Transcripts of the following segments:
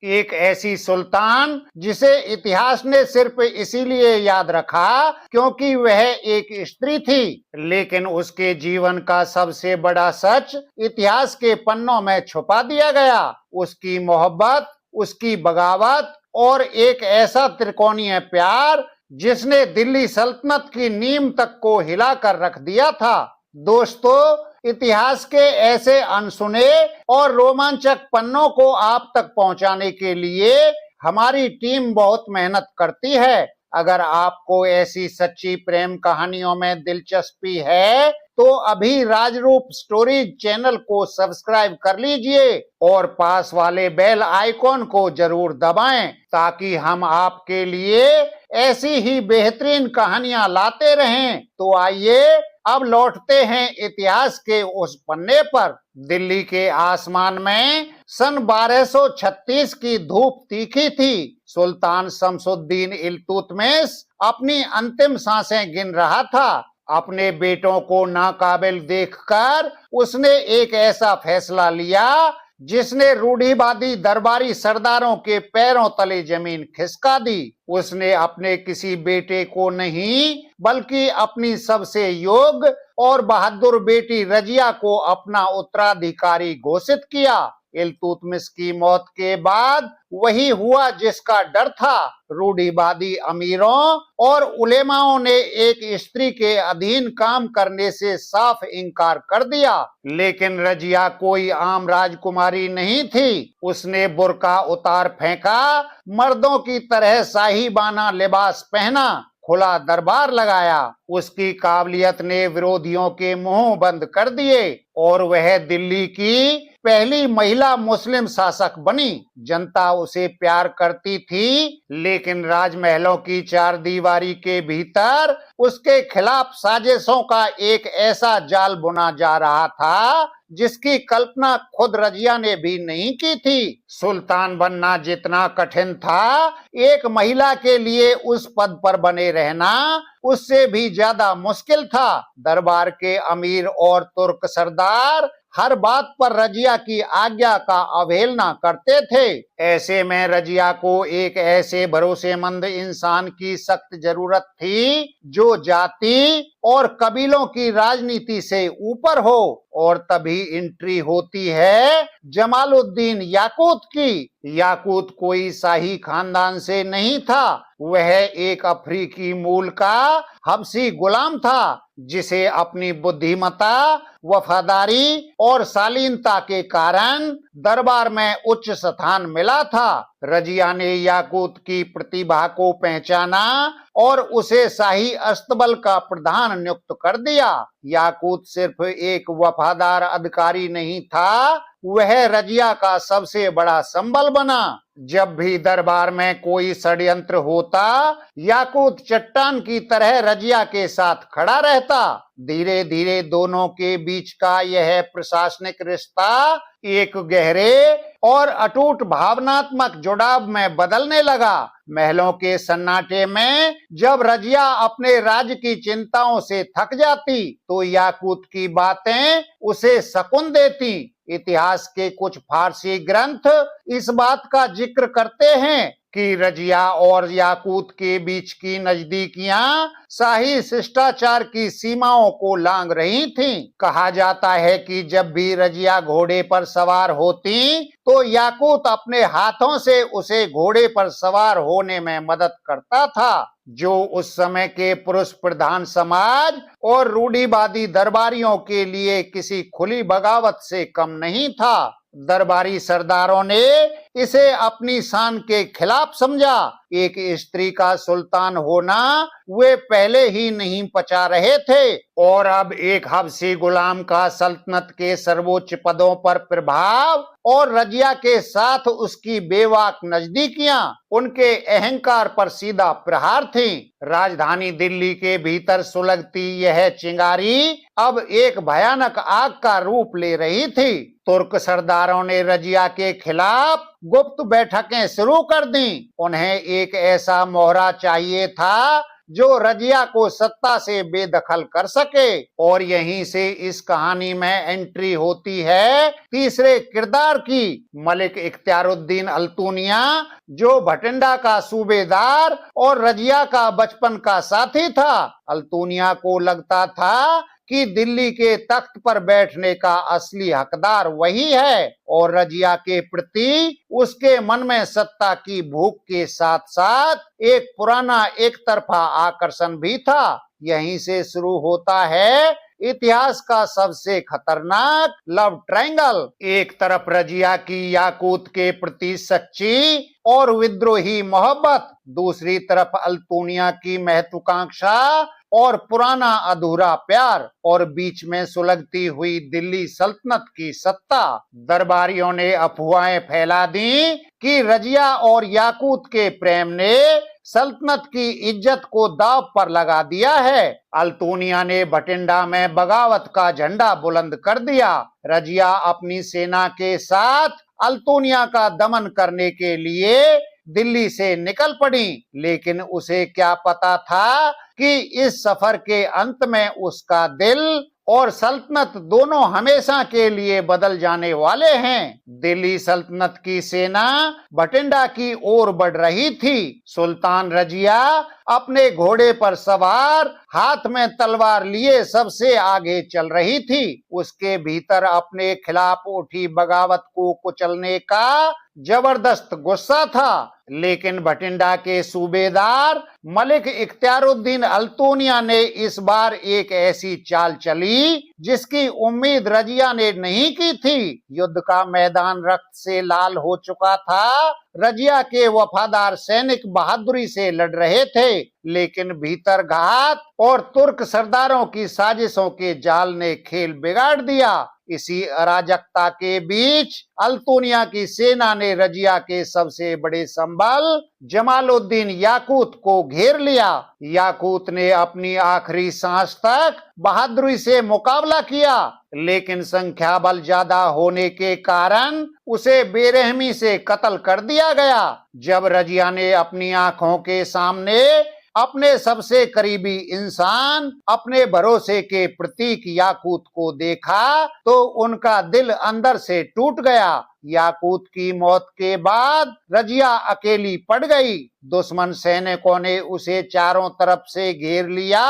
एक ऐसी सुल्तान जिसे इतिहास ने सिर्फ इसीलिए याद रखा क्योंकि वह एक स्त्री थी, लेकिन उसके जीवन का सबसे बड़ा सच इतिहास के पन्नों में छुपा दिया गया। उसकी मोहब्बत, उसकी बगावत और एक ऐसा त्रिकोणीय प्यार जिसने दिल्ली सल्तनत की नींव तक को हिलाकर रख दिया था। दोस्तों, इतिहास के ऐसे अनसुने और रोमांचक पन्नों को आप तक पहुंचाने के लिए हमारी टीम बहुत मेहनत करती है। अगर आपको ऐसी सच्ची प्रेम कहानियों में दिलचस्पी है तो अभी राजरूप स्टोरीज चैनल को सब्सक्राइब कर लीजिए और पास वाले बेल आइकॉन को जरूर दबाएं ताकि हम आपके लिए ऐसी ही बेहतरीन कहानियां लाते रहें। तो आइए अब लौटते हैं इतिहास के उस पन्ने पर। दिल्ली के आसमान में सन 1236 की धूप तीखी थी। सुल्तान शमसुद्दीन इल्तुतमिश अपनी अंतिम सांसें गिन रहा था। अपने बेटों को नाकाबिल देखकर उसने एक ऐसा फैसला लिया जिसने रूढ़िवादी दरबारी सरदारों के पैरों तले जमीन खिसका दी। उसने अपने किसी बेटे को नहीं बल्कि अपनी सबसे योग्य और बहादुर बेटी रजिया को अपना उत्तराधिकारी घोषित किया। इल्तुतमिश की मौत के बाद वही हुआ जिसका डर था। रूढ़िवादी अमीरों और उलेमाओं ने एक स्त्री के अधीन काम करने से साफ इनकार कर दिया। लेकिन रजिया कोई आम राजकुमारी नहीं थी। उसने बुर्का उतार फेंका, मर्दों की तरह साहिबाना लिबास पहना, खुला दरबार लगाया। उसकी काबिलियत ने विरोधियों के मुंह बंद कर दिए और वह दिल्ली की पहली महिला मुस्लिम शासक बनी। जनता उसे प्यार करती थी, लेकिन राजमहलों की चार दीवारी के भीतर उसके खिलाफ साजिशों का एक ऐसा जाल बुना जा रहा था जिसकी कल्पना खुद रजिया ने भी नहीं की थी। सुल्तान बनना जितना कठिन था, एक महिला के लिए उस पद पर बने रहना उससे भी ज्यादा मुश्किल था। दरबार के अमीर और तुर्क सरदार हर बात पर रजिया की आज्ञा का अवहेलना करते थे। ऐसे में रजिया को एक ऐसे भरोसेमंद इंसान की सख्त जरूरत थी जो जाति और कबीलों की राजनीति से ऊपर हो। और तभी एंट्री होती है जमालुद्दीन याकूत की। याकूत कोई शाही खानदान से नहीं था, वह एक अफ्रीकी मूल का हबशी गुलाम था जिसे अपनी बुद्धिमत्ता, वफादारी और शालीनता के कारण दरबार में उच्च स्थान मिला था। रजिया ने याकूत की प्रतिभा को पहचाना और उसे शाही अस्तबल का प्रधान नियुक्त कर दिया। याकूत सिर्फ एक वफादार अधिकारी नहीं था, वह रजिया का सबसे बड़ा संबल बना। जब भी दरबार में कोई षड्यंत्र होता, याकूत चट्टान की तरह रजिया के साथ खड़ा रहता। धीरे धीरे दोनों के बीच का यह प्रशासनिक रिश्ता एक गहरे और अटूट भावनात्मक जुड़ाव में बदलने लगा। महलों के सन्नाटे में जब रजिया अपने राज्य की चिंताओं से थक जाती तो याकूत की बातें उसे सकून देती। इतिहास के कुछ फारसी ग्रंथ इस बात का जिक्र करते हैं कि रजिया और याकूत के बीच की नजदीकियां शाही शिष्टाचार की सीमाओं को लांघ रही थीं। कहा जाता है कि जब भी रजिया घोड़े पर सवार होती तो याकूत अपने हाथों से उसे घोड़े पर सवार होने में मदद करता था, जो उस समय के पुरुष प्रधान समाज और रूढ़िवादी दरबारियों के लिए किसी खुली बगावत से कम नहीं था। दरबारी सरदारों ने इसे अपनी शान के खिलाफ समझा। एक स्त्री का सुल्तान होना वे पहले ही नहीं पचा रहे थे और अब एक हबशी गुलाम का सल्तनत के सर्वोच्च पदों पर प्रभाव और रजिया के साथ उसकी बेबाक नजदीकियां उनके अहंकार पर सीधा प्रहार थी। राजधानी दिल्ली के भीतर सुलगती यह चिंगारी अब एक भयानक आग का रूप ले रही थी। तुर्क सरदारों ने रजिया के खिलाफ गुप्त बैठकें शुरू कर दी। उन्हें एक ऐसा मोहरा चाहिए था जो रजिया को सत्ता से बेदखल कर सके। और यहीं से इस कहानी में एंट्री होती है तीसरे किरदार की, मलिक इख्तियारुद्दीन अल्तुनिया, जो भटिंडा का सूबेदार और रजिया का बचपन का साथी था। अल्तुनिया को लगता था कि दिल्ली के तख्त पर बैठने का असली हकदार वही है, और रजिया के प्रति उसके मन में सत्ता की भूख के साथ साथ एक पुराना एक तरफा आकर्षण भी था। यहीं से शुरू होता है इतिहास का सबसे खतरनाक लव ट्रायंगल। एक तरफ रजिया की याकूत के प्रति सच्ची और विद्रोही मोहब्बत, दूसरी तरफ अल्तुनिया की महत्वाकांक्षा और पुराना अधूरा प्यार, और बीच में सुलगती हुई दिल्ली सल्तनत की सत्ता। दरबारियों ने अफवाहें फैला दी कि रजिया और याकूत के प्रेम ने सल्तनत की इज्जत को दांव पर लगा दिया है। अल्तुनिया ने भटिंडा में बगावत का झंडा बुलंद कर दिया। रजिया अपनी सेना के साथ अल्तुनिया का दमन करने के लिए दिल्ली से निकल पड़ी, लेकिन उसे क्या पता था कि इस सफर के अंत में उसका दिल और सल्तनत दोनों हमेशा के लिए बदल जाने वाले हैं। दिल्ली सल्तनत की सेना भटिंडा की ओर बढ़ रही थी। सुल्तान रजिया अपने घोड़े पर सवार, हाथ में तलवार लिए सबसे आगे चल रही थी। उसके भीतर अपने खिलाफ उठी बगावत को कुचलने का जबरदस्त गुस्सा था, लेकिन भटिंडा के सूबेदार मलिक इख्तियारुद्दीन अल्तुनिया ने इस बार एक ऐसी चाल चली जिसकी उम्मीद रजिया ने नहीं की थी। युद्ध का मैदान रक्त से लाल हो चुका था। रजिया के वफादार सैनिक बहादुरी से लड़ रहे थे, लेकिन भीतर घात और तुर्क सरदारों की साजिशों के जाल ने खेल बिगाड़ दिया। इसी अराजकता के बीच अल्तुनिया की सेना ने रजिया के सबसे बड़े संबल जमालुद्दीन याकूत को घेर लिया। याकूत ने अपनी आखिरी सांस तक बहादुरी से मुकाबला किया, लेकिन संख्या बल ज्यादा होने के कारण उसे बेरहमी से कत्ल कर दिया गया। जब रजिया ने अपनी आंखों के सामने अपने सबसे करीबी इंसान, अपने भरोसे के प्रतीक याकूत को देखा तो उनका दिल अंदर से टूट गया। याकूत की मौत के बाद रजिया अकेली पड़ गई। दुश्मन सैनिकों ने उसे चारों तरफ से घेर लिया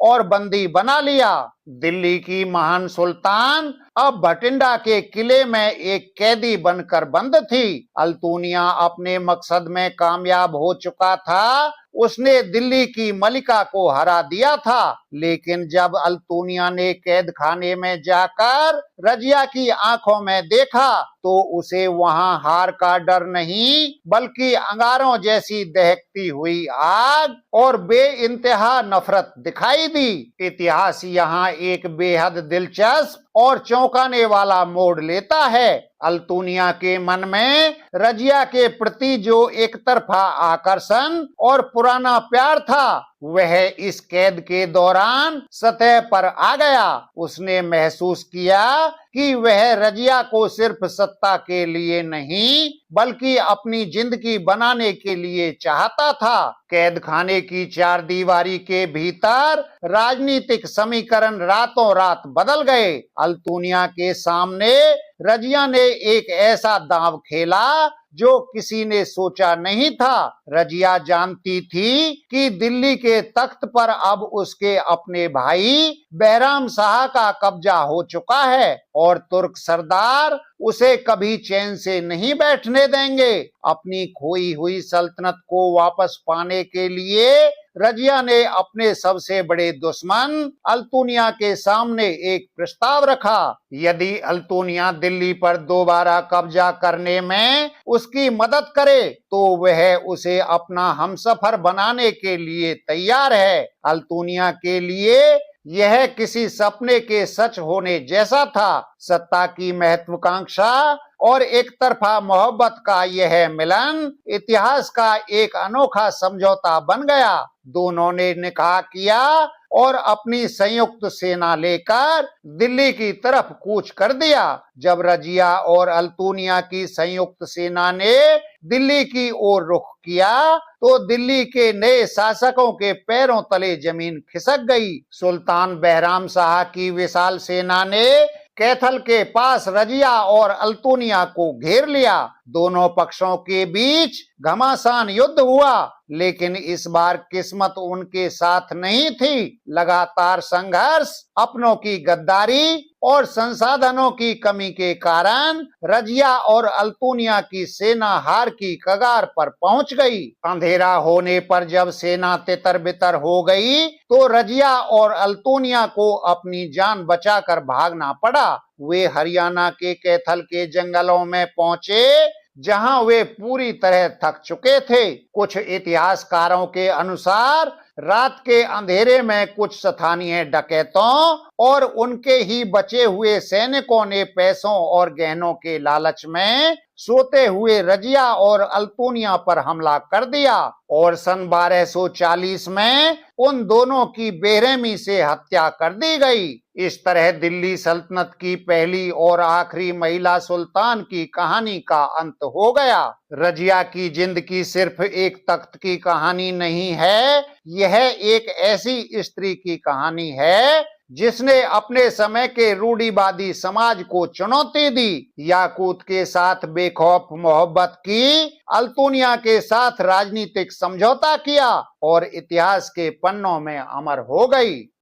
और बंदी बना लिया। दिल्ली की महान सुल्तान अब भटिंडा के किले में एक कैदी बनकर बंद थी। अल्तुनिया अपने मकसद में कामयाब हो चुका था। उसने दिल्ली की मलिका को हरा दिया था, लेकिन जब अल्तुनिया ने कैद खाने में जाकर रजिया की आंखों में देखा तो उसे वहां हार का डर नहीं, बल्कि अंगारों जैसी दहकती हुई आग और बेइंतहा नफरत दिखाई दी। इतिहास यहाँ एक बेहद दिलचस्प और चौंकाने वाला मोड़ लेता है। अल्तुनिया के मन में रजिया के प्रति जो एक तरफा आकर्षण और पुराना प्यार था, वह इस कैद के दौरान सतह पर आ गया। उसने महसूस किया कि वह रजिया को सिर्फ सत्ता के लिए नहीं, बल्कि अपनी जिंदगी बनाने के लिए चाहता था। कैद खाने की चार दीवारी के भीतर राजनीतिक समीकरण रातों रात बदल गए। अल्तुनिया के सामने रजिया ने एक ऐसा दांव खेला जो किसी ने सोचा नहीं था। रजिया जानती थी कि दिल्ली के तख्त पर अब उसके अपने भाई बैराम शाह का कब्जा हो चुका है और तुर्क सरदार उसे कभी चैन से नहीं बैठने देंगे। अपनी खोई हुई सल्तनत को वापस पाने के लिए रजिया ने अपने सबसे बड़े दुश्मन अल्तुनिया के सामने एक प्रस्ताव रखा। यदि अल्तुनिया दिल्ली पर दोबारा कब्जा करने में उसकी मदद करे तो वह उसे अपना हमसफर बनाने के लिए तैयार है। अल्तुनिया के लिए यह किसी सपने के सच होने जैसा था। सत्ता की महत्वाकांक्षा और एक तरफा मोहब्बत का यह मिलन इतिहास का एक अनोखा समझौता बन गया। दोनों ने निकाह किया और अपनी संयुक्त सेना लेकर दिल्ली की तरफ कूच कर दिया। जब रजिया और अल्तुनिया की संयुक्त सेना ने दिल्ली की ओर रुख किया तो दिल्ली के नए शासकों के पैरों तले जमीन खिसक गई। सुल्तान बहराम शाह की विशाल सेना ने कैथल के पास रजिया और अल्तुनिया को घेर लिया। दोनों पक्षों के बीच घमासान युद्ध हुआ, लेकिन इस बार किस्मत उनके साथ नहीं थी। लगातार संघर्ष, अपनों की गद्दारी और संसाधनों की कमी के कारण रजिया और अल्तुनिया की सेना हार की कगार पर पहुंच गई। अंधेरा होने पर जब सेना तितर-बितर हो गई तो रजिया और अल्तुनिया को अपनी जान बचाकर भागना पड़ा। वे हरियाणा के कैथल के जंगलों में पहुंचे, जहां वे पूरी तरह थक चुके थे। कुछ इतिहासकारों के अनुसार रात के अंधेरे में कुछ स्थानीय डकैतों और उनके ही बचे हुए सैनिकों ने पैसों और गहनों के लालच में सोते हुए रजिया और अल्तुनिया पर हमला कर दिया और सन 1240 में उन दोनों की बेरहमी से हत्या कर दी गई। इस तरह दिल्ली सल्तनत की पहली और आखिरी महिला सुल्तान की कहानी का अंत हो गया। रजिया की जिंदगी सिर्फ एक तख्त की कहानी नहीं है, यह एक ऐसी स्त्री की कहानी है जिसने अपने समय के रूढ़िवादी समाज को चुनौती दी, याकूत के साथ बेखौफ मोहब्बत की, अल्तुनिया के साथ राजनीतिक समझौता किया और इतिहास के पन्नों में अमर हो गई।